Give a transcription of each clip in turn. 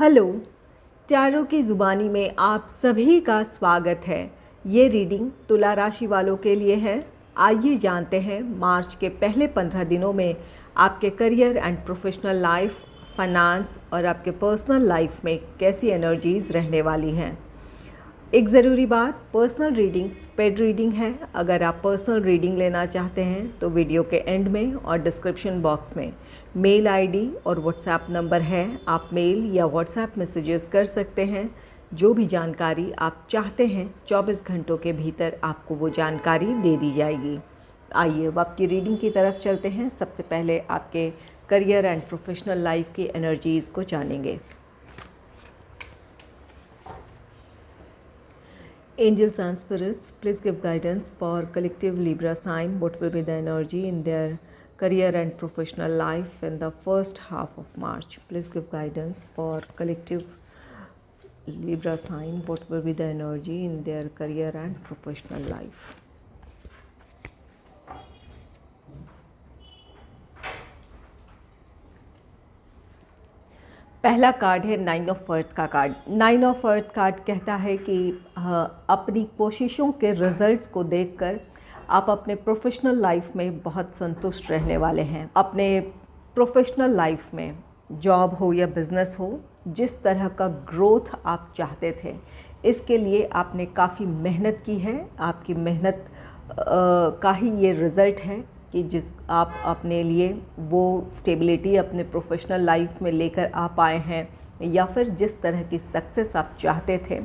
Hello, tarot की ज़ुबानी में आप सभी का स्वागत है। ये रीडिंग तुला राशि वालों के लिए है। आइए जानते हैं मार्च के पहले 15 दिनों में आपके career and professional life, finance और आपके पर्सनल लाइफ में कैसी एनर्जीज़ रहने वाली हैं। एक ज़रूरी बात, पर्सनल रीडिंग पेड रीडिंग है। अगर आप पर्सनल रीडिंग लेना चाहते हैं तो वीडियो के एंड में और डिस्क्रिप्शन बॉक्स में मेल आईडी और व्हाट्सएप नंबर है। आप मेल या व्हाट्सएप मैसेजेस कर सकते हैं। जो भी जानकारी आप चाहते हैं 24 घंटों के भीतर आपको वो जानकारी दे दी जाएगी। आइए अब आपकी रीडिंग की तरफ चलते हैं। सबसे पहले आपके करियर एंड प्रोफेशनल लाइफ की एनर्जीज़ को जानेंगे। Angels and spirits, please give guidance for collective Libra sign. What will be the energy in their career and professional life in the first half of March? Please give guidance for collective Libra sign. What will be the energy in their career and professional life? पहला card है 9 of earth का card. 9 of earth card कहता है कि अपनी कोशिशों के results को देखकर आप अपने प्रोफेशनल लाइफ में बहुत संतुष्ट रहने वाले हैं। अपने प्रोफेशनल लाइफ में जॉब हो या बिज़नेस हो, जिस तरह का ग्रोथ आप चाहते थे, इसके लिए आपने काफ़ी मेहनत की है। आपकी मेहनत का ही ये रिज़ल्ट है कि जिस आप अपने लिए वो स्टेबिलिटी अपने प्रोफेशनल लाइफ में लेकर आ पाए हैं, या फिर जिस तरह की सक्सेस आप चाहते थे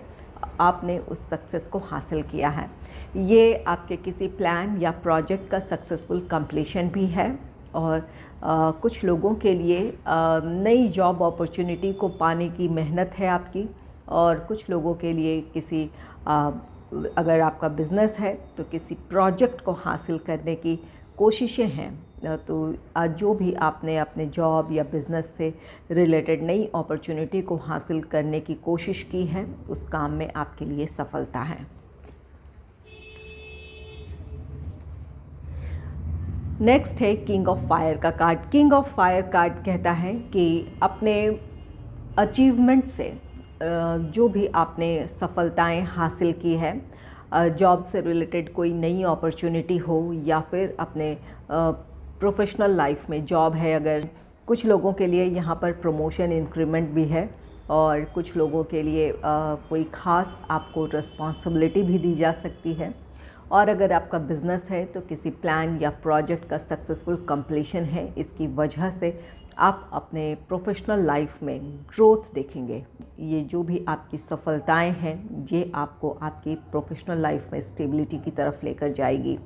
आपने उस सक्सेस को हासिल किया है। ये आपके किसी प्लान या प्रोजेक्ट का सक्सेसफुल कंप्लीशन भी है। और कुछ लोगों के लिए नई जॉब अपॉर्चुनिटी को पाने की मेहनत है आपकी। और कुछ लोगों के लिए किसी अगर आपका बिज़नेस है तो किसी प्रोजेक्ट को हासिल करने की कोशिशें हैं। तो आज जो भी आपने अपने जॉब या बिज़नेस से रिलेटेड नई अपॉर्चुनिटी को हासिल करने की कोशिश की है, उस काम में आपके लिए सफलता है। नेक्स्ट है किंग ऑफ फायर का card. King of fire card कहता है कि अपने अचीवमेंट से जो भी आपने सफलताएं हासिल की है, जॉब से रिलेटेड कोई नई अपॉर्चुनिटी हो या फिर अपने प्रोफेशनल लाइफ में जॉब है, अगर कुछ लोगों के लिए यहाँ पर प्रमोशन इंक्रीमेंट भी है और कुछ लोगों के लिए कोई ख़ास आपको रिस्पॉन्सिबिलिटी भी दी जा सकती है। और अगर आपका बिज़नेस है तो किसी प्लान या प्रोजेक्ट का सक्सेसफुल कंप्लीशन है। इसकी वजह से आप अपने प्रोफेशनल लाइफ में ग्रोथ देखेंगे। ये जो भी आपकी सफलताएं हैं, ये आपको आपकी प्रोफेशनल लाइफ में स्टेबिलिटी की तरफ लेकर जाएगी।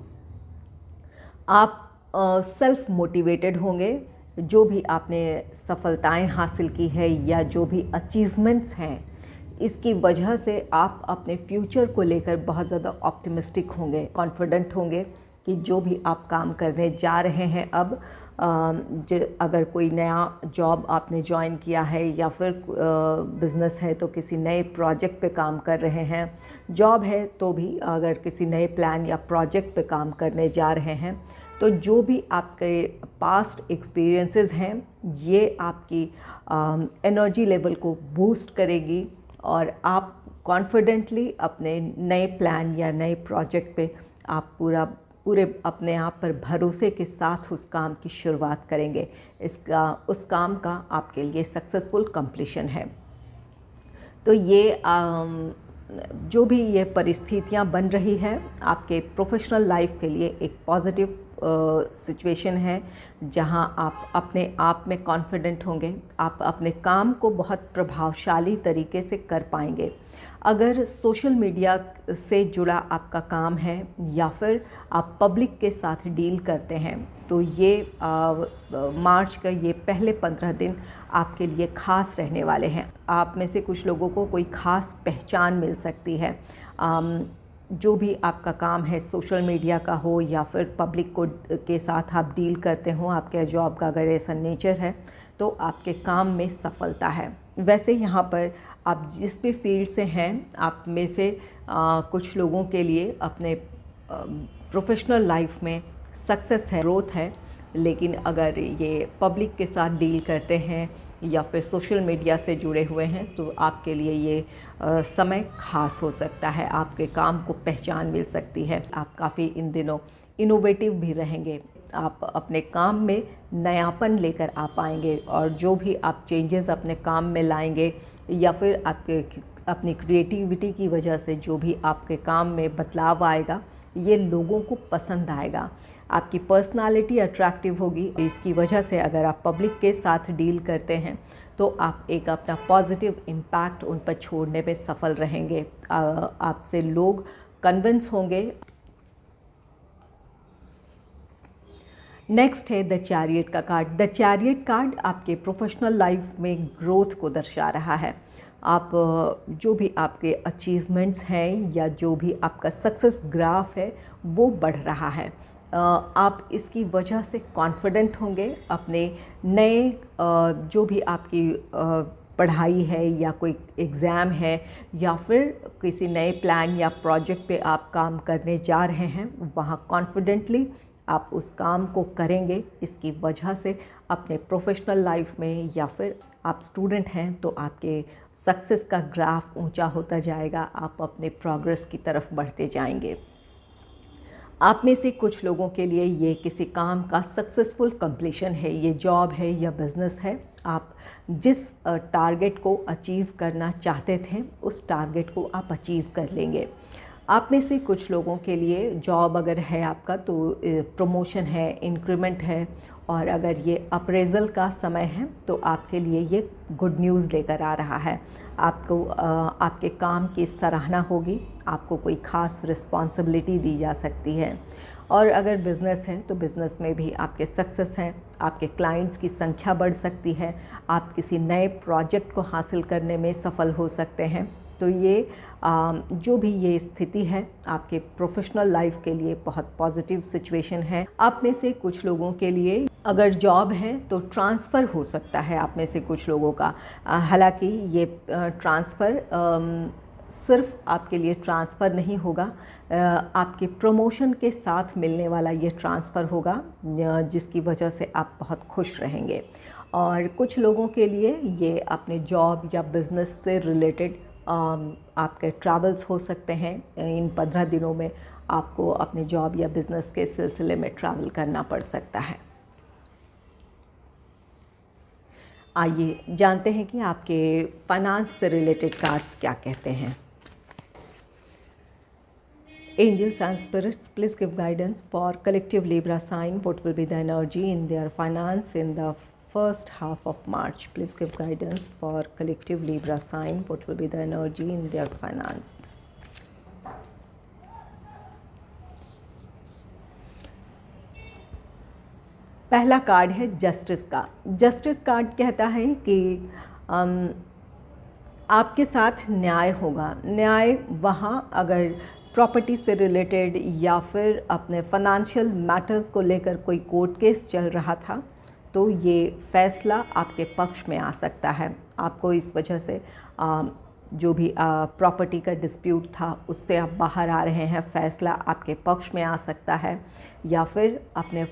आप सेल्फ मोटिवेटेड होंगे। जो भी आपने सफलताएं हासिल की है या जो भी अचीवमेंट्स हैं, इसकी वजह से आप अपने फ्यूचर को लेकर बहुत ज़्यादा ऑप्टिमिस्टिक होंगे, कॉन्फिडेंट होंगे कि जो भी आप काम करने जा रहे हैं अब, अगर कोई नया जॉब आपने ज्वाइन किया है या फिर बिज़नेस है तो किसी नए प्रोजेक्ट पे काम कर रहे हैं, जॉब है तो भी अगर किसी नए प्लान या प्रोजेक्ट पे काम करने जा रहे हैं, तो जो भी आपके पास्ट एक्सपीरियंसेस हैं ये आपकी एनर्जी लेवल को बूस्ट करेगी और आप कॉन्फिडेंटली अपने नए प्लान या नए प्रोजेक्ट पे आप पूरे अपने आप पर भरोसे के साथ उस काम की शुरुआत करेंगे। उस काम का आपके लिए सक्सेसफुल कंप्लीशन है। तो ये जो भी ये परिस्थितियां बन रही है आपके प्रोफेशनल लाइफ के लिए एक पॉजिटिव सिचुएशन है, जहां आप अपने आप में कॉन्फिडेंट होंगे। आप अपने काम को बहुत प्रभावशाली तरीके से कर पाएंगे। अगर सोशल मीडिया से जुड़ा आपका काम है या फिर आप पब्लिक के साथ डील करते हैं, तो ये मार्च का ये पहले 15 दिन आपके लिए ख़ास रहने वाले हैं। आप में से कुछ लोगों को कोई ख़ास पहचान मिल सकती है। जो भी आपका काम है, सोशल मीडिया का हो या फिर पब्लिक के साथ आप डील करते हो, आपके जॉब का अगर ऐसा नेचर है तो आपके काम में सफलता है। वैसे यहाँ पर आप जिस भी फील्ड से हैं, आप में से कुछ लोगों के लिए अपने प्रोफेशनल लाइफ में सक्सेस है, ग्रोथ है। लेकिन अगर ये पब्लिक के साथ डील करते हैं या फिर सोशल मीडिया से जुड़े हुए हैं तो आपके लिए ये समय खास हो सकता है। आपके काम को पहचान मिल सकती है। आप काफ़ी इन दिनों इनोवेटिव भी रहेंगे। आप अपने काम में नयापन लेकर आ पाएंगे और जो भी आप चेंजेस अपने काम में लाएंगे या फिर अपनी क्रिएटिविटी की वजह से जो भी आपके काम में बदलाव आएगा ये लोगों को पसंद आएगा। आपकी पर्सनालिटी अट्रैक्टिव होगी। इसकी वजह से अगर आप पब्लिक के साथ डील करते हैं तो आप एक अपना पॉजिटिव इम्पैक्ट उन पर छोड़ने में सफल रहेंगे। आपसे लोग कन्विंस होंगे। नेक्स्ट है द चैरियट का कार्ड। द चैरियट कार्ड आपके प्रोफेशनल लाइफ में ग्रोथ को दर्शा रहा है। आप जो भी आपके अचीवमेंट्स हैं या जो भी आपका सक्सेस ग्राफ है वो बढ़ रहा है। आप इसकी वजह से कॉन्फिडेंट होंगे। अपने नए जो भी आपकी पढ़ाई है या कोई एग्ज़ाम है या फिर किसी नए प्लान या प्रोजेक्ट पे आप काम करने जा रहे हैं वहाँ कॉन्फिडेंटली आप उस काम को करेंगे। इसकी वजह से अपने प्रोफेशनल लाइफ में या फिर आप स्टूडेंट हैं तो आपके सक्सेस का ग्राफ ऊंचा होता जाएगा। आप अपने प्रोग्रेस की तरफ बढ़ते जाएंगे। आप में से कुछ लोगों के लिए ये किसी काम का सक्सेसफुल कंप्लीशन है। ये जॉब है या बिज़नेस है। आप जिस टारगेट को अचीव करना चाहते थे उस टारगेट को आप अचीव कर लेंगे। आप में से कुछ लोगों के लिए जॉब अगर है आपका तो प्रमोशन है, इंक्रीमेंट है, और अगर ये अप्रेज़ल का समय है तो आपके लिए ये गुड न्यूज़ लेकर आ रहा है। आपको आपके काम की सराहना होगी। आपको कोई ख़ास रिस्पॉन्सिबिलिटी दी जा सकती है। और अगर बिज़नेस है तो बिज़नेस में भी आपके सक्सेस हैं। आपके क्लाइंट्स की संख्या बढ़ सकती है। आप किसी नए प्रोजेक्ट को हासिल करने में सफल हो सकते हैं। तो ये जो भी ये स्थिति है आपके प्रोफेशनल लाइफ के लिए बहुत पॉजिटिव सिचुएशन है। आप में से कुछ लोगों के लिए अगर जॉब है तो ट्रांसफ़र हो सकता है आप में से कुछ लोगों का। हालांकि ये ट्रांसफ़र सिर्फ आपके लिए ट्रांसफ़र नहीं होगा, आपके प्रमोशन के साथ मिलने वाला ये ट्रांसफ़र होगा जिसकी वजह से आप बहुत खुश रहेंगे। और कुछ लोगों के लिए ये अपने जॉब या बिज़नेस से रिलेटेड आपके ट्रैवल्स हो सकते हैं। इन 15 दिनों में आपको अपने जॉब या बिज़नेस के सिलसिले में ट्रैवल करना पड़ सकता है। आइए जानते हैं कि आपके फाइनेंस से रिलेटेड कार्ड्स क्या कहते हैं। Angels and spirits, please give guidance for collective Libra sign. What will be the energy in their finance in the first half of March? Please give guidance for collective Libra sign. What will be the energy in their finance? पहला card है justice का। Justice card कहता है कि आपके साथ न्याय होगा। न्याय वहाँ अगर प्रॉपर्टी से रिलेटेड या फिर अपने फाइनेंशियल मैटर्स को लेकर कोई कोर्ट केस चल रहा था तो ये फ़ैसला आपके पक्ष में आ सकता है। आपको इस वजह से जो भी प्रॉपर्टी का डिस्प्यूट था उससे आप बाहर आ रहे हैं। फ़ैसला आपके पक्ष में आ सकता है। या फिर अपने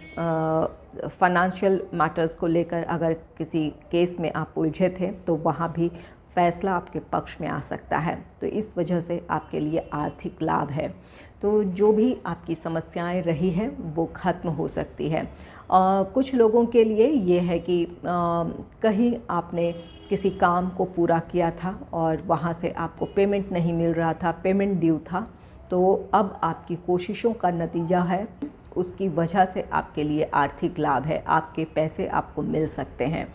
फाइनेंशियल मैटर्स को लेकर अगर किसी केस में आप उलझे थे तो वहाँ भी फ़ैसला आपके पक्ष में आ सकता है। तो इस वजह से आपके लिए आर्थिक लाभ है। तो जो भी आपकी समस्याएं रही हैं वो ख़त्म हो सकती है। कुछ लोगों के लिए ये है कि कहीं आपने किसी काम को पूरा किया था और वहाँ से आपको पेमेंट नहीं मिल रहा था, पेमेंट ड्यू था, तो अब आपकी कोशिशों का नतीजा है, उसकी वजह से आपके लिए आर्थिक लाभ है। आपके पैसे आपको मिल सकते हैं।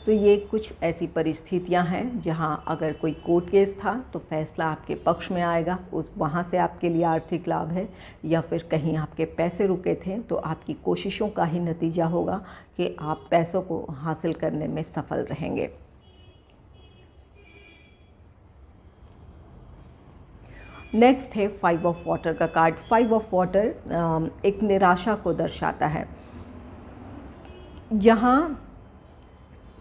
तो ये कुछ ऐसी परिस्थितियां हैं जहां अगर कोई कोर्ट केस था तो फैसला आपके पक्ष में आएगा, उस वहां से आपके लिए आर्थिक लाभ है। या फिर कहीं आपके पैसे रुके थे तो आपकी कोशिशों का ही नतीजा होगा कि आप पैसों को हासिल करने में सफल रहेंगे। नेक्स्ट है 5 ऑफ वाटर का कार्ड। 5 ऑफ वाटर एक निराशा को दर्शाता है। यहाँ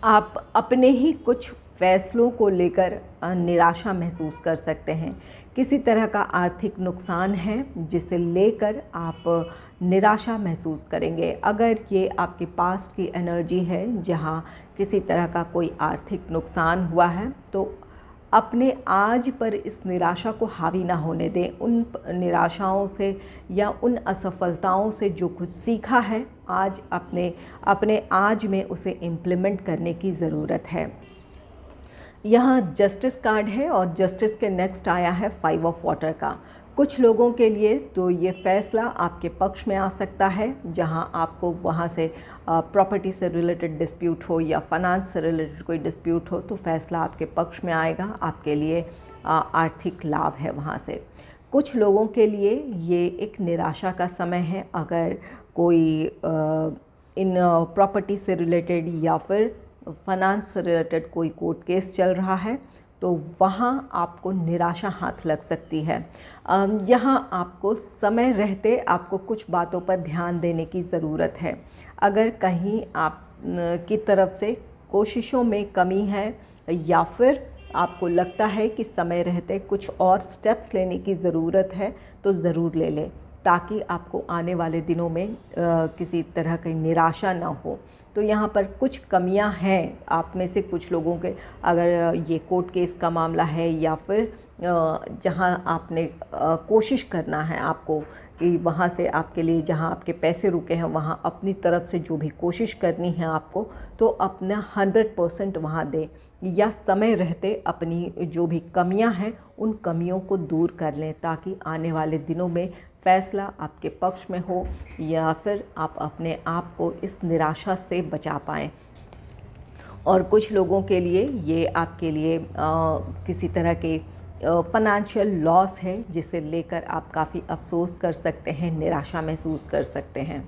आप अपने ही कुछ फैसलों को लेकर निराशा महसूस कर सकते हैं। किसी तरह का आर्थिक नुकसान है जिसे लेकर आप निराशा महसूस करेंगे। अगर ये आपके पास्ट की एनर्जी है जहाँ किसी तरह का कोई आर्थिक नुकसान हुआ है तो अपने आज पर इस निराशा को हावी ना होने दें। उन निराशाओं से या उन असफलताओं से जो कुछ सीखा है आज अपने आज में उसे इम्प्लीमेंट करने की ज़रूरत है। यहाँ जस्टिस कार्ड है और जस्टिस के नेक्स्ट आया है 5 ऑफ वाटर का। कुछ लोगों के लिए तो ये फ़ैसला आपके पक्ष में आ सकता है, जहाँ आपको वहाँ से प्रॉपर्टी से रिलेटेड डिस्प्यूट हो या फाइनेंस से रिलेटेड कोई डिस्प्यूट हो तो फ़ैसला आपके पक्ष में आएगा, आपके लिए आर्थिक लाभ है वहाँ से। कुछ लोगों के लिए ये एक निराशा का समय है। अगर कोई इन प्रॉपर्टी से रिलेटेड या फिर फाइनेंस से रिलेटेड कोई कोर्ट केस चल रहा है तो वहाँ आपको निराशा हाथ लग सकती है। यहाँ आपको समय रहते आपको कुछ बातों पर ध्यान देने की ज़रूरत है। अगर कहीं आप की तरफ से कोशिशों में कमी है या फिर आपको लगता है कि समय रहते कुछ और स्टेप्स लेने की ज़रूरत है तो ज़रूर ले लें, ताकि आपको आने वाले दिनों में किसी तरह की निराशा ना हो। तो यहाँ पर कुछ कमियाँ हैं आप में से कुछ लोगों के, अगर ये कोर्ट केस का मामला है या फिर जहाँ आपने कोशिश करना है आपको कि वहाँ से आपके लिए जहाँ आपके पैसे रुके हैं वहाँ अपनी तरफ से जो भी कोशिश करनी है आपको तो अपना 100% वहाँ दें, या समय रहते अपनी जो भी कमियां हैं उन कमियों को दूर कर लें, ताकि आने वाले दिनों में फ़ैसला आपके पक्ष में हो या फिर आप अपने आप को इस निराशा से बचा पाएँ। और कुछ लोगों के लिए ये आपके लिए किसी तरह के फाइनेंशियल लॉस है जिसे लेकर आप काफ़ी अफसोस कर सकते हैं, निराशा महसूस कर सकते हैं।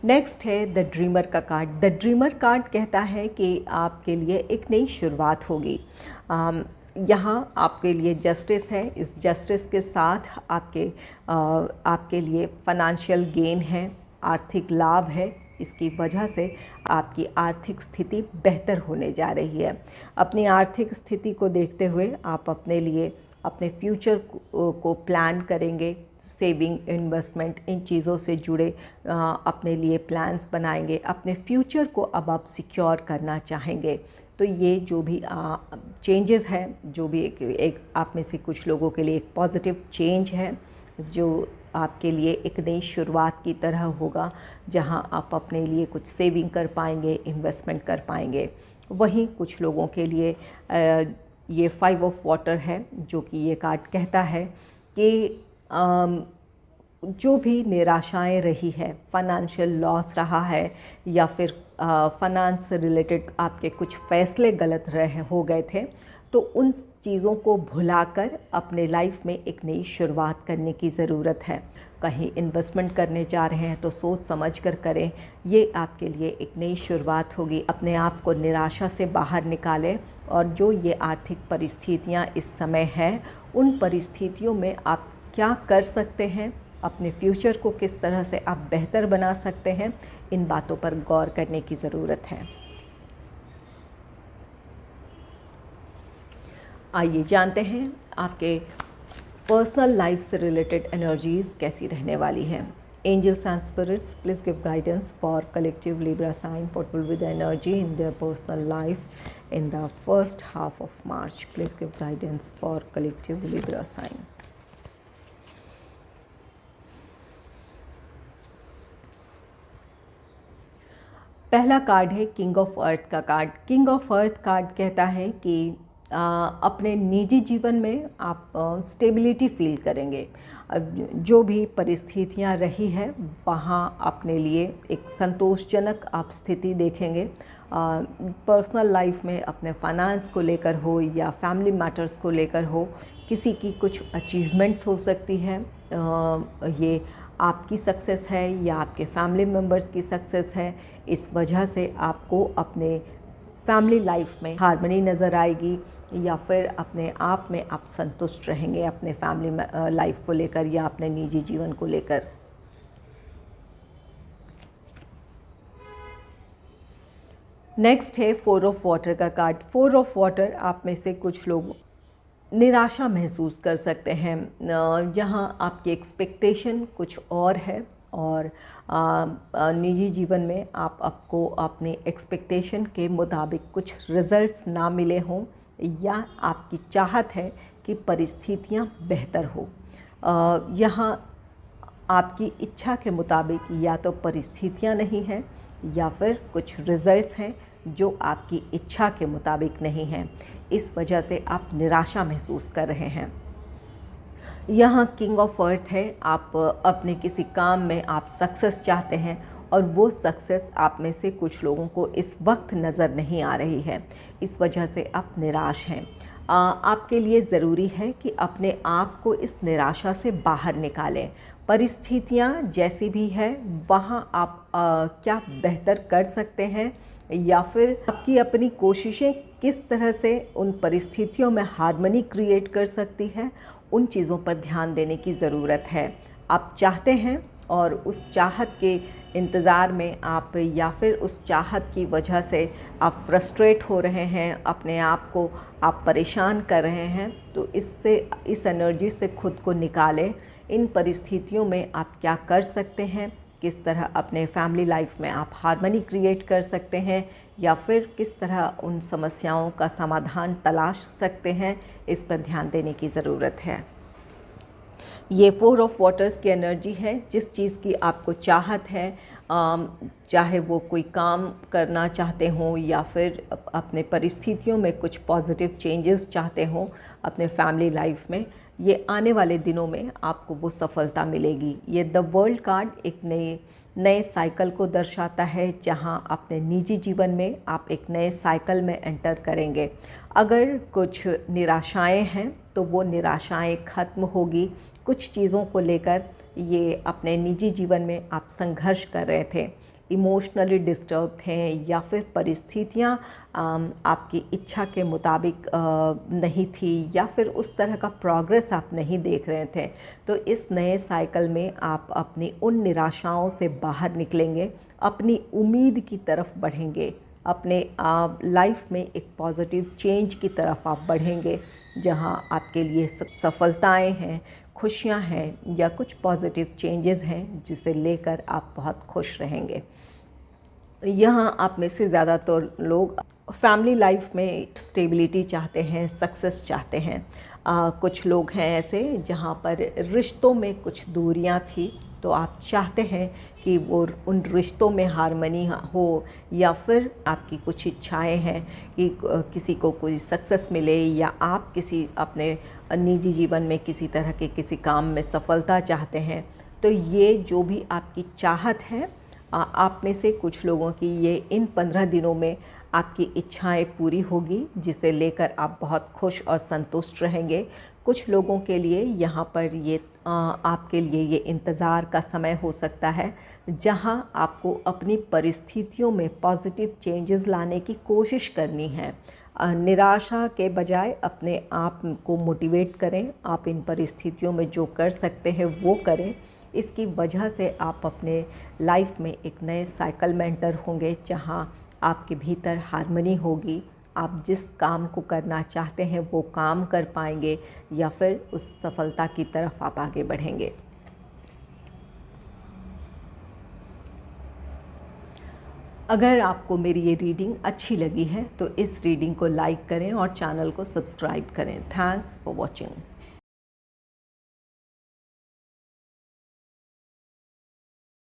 नेक्स्ट है द ड्रीमर का कार्ड। द ड्रीमर कार्ड कहता है कि आपके लिए एक नई शुरुआत होगी। यहाँ आपके लिए जस्टिस है। इस जस्टिस के साथ आपके लिए फाइनेंशियल गेन है, आर्थिक लाभ है। इसकी वजह से आपकी आर्थिक स्थिति बेहतर होने जा रही है। अपनी आर्थिक स्थिति को देखते हुए आप अपने लिए अपने फ्यूचर को प्लान करेंगे। सेविंग, इन्वेस्टमेंट, इन चीज़ों से जुड़े अपने लिए प्लान्स बनाएंगे। अपने फ्यूचर को अब आप सिक्योर करना चाहेंगे। तो ये जो भी चेंजेस हैं, जो भी एक आप में से कुछ लोगों के लिए एक पॉजिटिव चेंज है जो आपके लिए एक नई शुरुआत की तरह होगा, जहां आप अपने लिए कुछ सेविंग कर पाएंगे, इन्वेस्टमेंट कर पाएंगे। वहीं कुछ लोगों के लिए ये 5 ऑफ वाटर है, जो कि ये कार्ड कहता है कि जो भी निराशाएं रही है, फाइनेंशियल लॉस रहा है या फिर फाइनेंस से रिलेटेड आपके कुछ फैसले गलत हो गए थे, तो उन चीज़ों को भुलाकर अपने लाइफ में एक नई शुरुआत करने की ज़रूरत है। कहीं इन्वेस्टमेंट करने जा रहे हैं तो सोच समझ कर करें। ये आपके लिए एक नई शुरुआत होगी। अपने आप को निराशा से बाहर निकालें और जो ये आर्थिक परिस्थितियाँ इस समय हैं, उन परिस्थितियों में आप क्या कर सकते हैं, अपने फ्यूचर को किस तरह से आप बेहतर बना सकते हैं, इन बातों पर गौर करने की ज़रूरत है। आइए जानते हैं आपके पर्सनल लाइफ से रिलेटेड एनर्जीज़ कैसी रहने वाली हैं। Angels and spirits, please give guidance for collective Libra sign what will be the energy in their personal life in the first half of March. Please give guidance for collective Libra sign. पहला card है king of earth का card. King of earth card कहता है कि अपने निजी जीवन में आप स्टेबिलिटी फील करेंगे। जो भी परिस्थितियां रही है वहाँ अपने लिए एक संतोषजनक आप स्थिति देखेंगे। पर्सनल लाइफ में अपने फाइनेंस को लेकर हो या फैमिली मैटर्स को लेकर हो, किसी की कुछ अचीवमेंट्स हो सकती है। ये आपकी सक्सेस है या आपके फैमिली मेम्बर्स की सक्सेस है। इस वजह से आपको अपने फैमिली लाइफ में हार्मनी नज़र आएगी या फिर अपने आप में आप संतुष्ट रहेंगे अपने फैमिली लाइफ को लेकर या अपने निजी जीवन को लेकर। नेक्स्ट है 4 ऑफ वाटर का कार्ड। 4 ऑफ वाटर, आप में से कुछ लोग निराशा महसूस कर सकते हैं। यहाँ आपकी एक्सपेक्टेशन कुछ और है और निजी जीवन में आपको अपने एक्सपेक्टेशन के मुताबिक कुछ रिज़ल्ट्स ना मिले हों, या आपकी चाहत है कि परिस्थितियाँ बेहतर हो। यहाँ आपकी इच्छा के मुताबिक या तो परिस्थितियाँ नहीं हैं या फिर कुछ रिज़ल्ट्स हैं जो आपकी इच्छा के मुताबिक नहीं हैं। इस वजह से आप निराशा महसूस कर रहे हैं। यहाँ किंग ऑफ अर्थ है, आप अपने किसी काम में आप सक्सेस चाहते हैं और वो सक्सेस आप में से कुछ लोगों को इस वक्त नज़र नहीं आ रही है। इस वजह से आप निराश हैं। आपके लिए ज़रूरी है कि अपने आप को इस निराशा से बाहर निकालें। परिस्थितियाँ जैसी भी है वहाँ आप क्या बेहतर कर सकते हैं, या फिर आपकी अपनी कोशिशें किस तरह से उन परिस्थितियों में हार्मनी क्रिएट कर सकती है, उन चीज़ों पर ध्यान देने की ज़रूरत है। आप चाहते हैं और उस चाहत के इंतज़ार में आप, या फिर उस चाहत की वजह से आप फ्रस्ट्रेट हो रहे हैं, अपने आप को आप परेशान कर रहे हैं, तो इस एनर्जी से खुद को निकालें। इन परिस्थितियों में आप क्या कर सकते हैं, किस तरह अपने फैमिली लाइफ में आप हार्मनी क्रिएट कर सकते हैं, या फिर किस तरह उन समस्याओं का समाधान तलाश सकते हैं, इस पर ध्यान देने की ज़रूरत है। ये 4 ऑफ वाटर्स की एनर्जी है। जिस चीज़ की आपको चाहत है, चाहे वो कोई काम करना चाहते हों या फिर अपने परिस्थितियों में कुछ पॉजिटिव चेंजेस चाहते हों अपने फैमिली लाइफ में, ये आने वाले दिनों में आपको वो सफलता मिलेगी। ये द वर्ल्ड कार्ड एक नए साइकिल को दर्शाता है, जहां अपने निजी जीवन में आप एक नए साइकिल में एंटर करेंगे। अगर कुछ निराशाएं हैं तो वो निराशाएं ख़त्म होगी। कुछ चीज़ों को लेकर ये अपने निजी जीवन में आप संघर्ष कर रहे थे, इमोशनली डिस्टर्ब थे, या फिर परिस्थितियाँ आपकी इच्छा के मुताबिक नहीं थी, या फिर उस तरह का प्रोग्रेस आप नहीं देख रहे थे, तो इस नए साइकिल में आप अपनी उन निराशाओं से बाहर निकलेंगे, अपनी उम्मीद की तरफ बढ़ेंगे, अपने लाइफ में एक पॉजिटिव चेंज की तरफ आप बढ़ेंगे, जहां आपके लिए सफलताएं हैं, खुशियां हैं, या कुछ पॉजिटिव चेंजेस हैं जिसे लेकर आप बहुत खुश रहेंगे। यहाँ आप में से ज़्यादातर लोग फैमिली लाइफ में स्टेबिलिटी चाहते हैं, सक्सेस चाहते हैं। कुछ लोग हैं ऐसे जहाँ पर रिश्तों में कुछ दूरियाँ थी, तो आप चाहते हैं कि वो उन रिश्तों में हार्मनी हो, या फिर आपकी कुछ इच्छाएं हैं कि किसी को कोई सक्सेस मिले, या आप किसी अपने निजी जीवन में किसी तरह के किसी काम में सफलता चाहते हैं। तो ये जो भी आपकी चाहत है, आप में से कुछ लोगों की ये इन 15 दिनों में आपकी इच्छाएं पूरी होगी, जिसे लेकर आप बहुत खुश और संतुष्ट रहेंगे। कुछ लोगों के लिए यहाँ पर ये आपके लिए ये इंतज़ार का समय हो सकता है, जहाँ आपको अपनी परिस्थितियों में पॉजिटिव चेंजेस लाने की कोशिश करनी है। निराशा के बजाय अपने आप को मोटिवेट करें, आप इन परिस्थितियों में जो कर सकते हैं वो करें। इसकी वजह से आप अपने लाइफ में एक नए साइकिल में एंटर होंगे, जहाँ आपके भीतर हार्मनी होगी। आप जिस काम को करना चाहते हैं वो काम कर पाएंगे, या फिर उस सफलता की तरफ आप आगे बढ़ेंगे। अगर आपको मेरी ये रीडिंग अच्छी लगी है तो इस रीडिंग को लाइक करें और चैनल को सब्सक्राइब करें। Thanks for watching.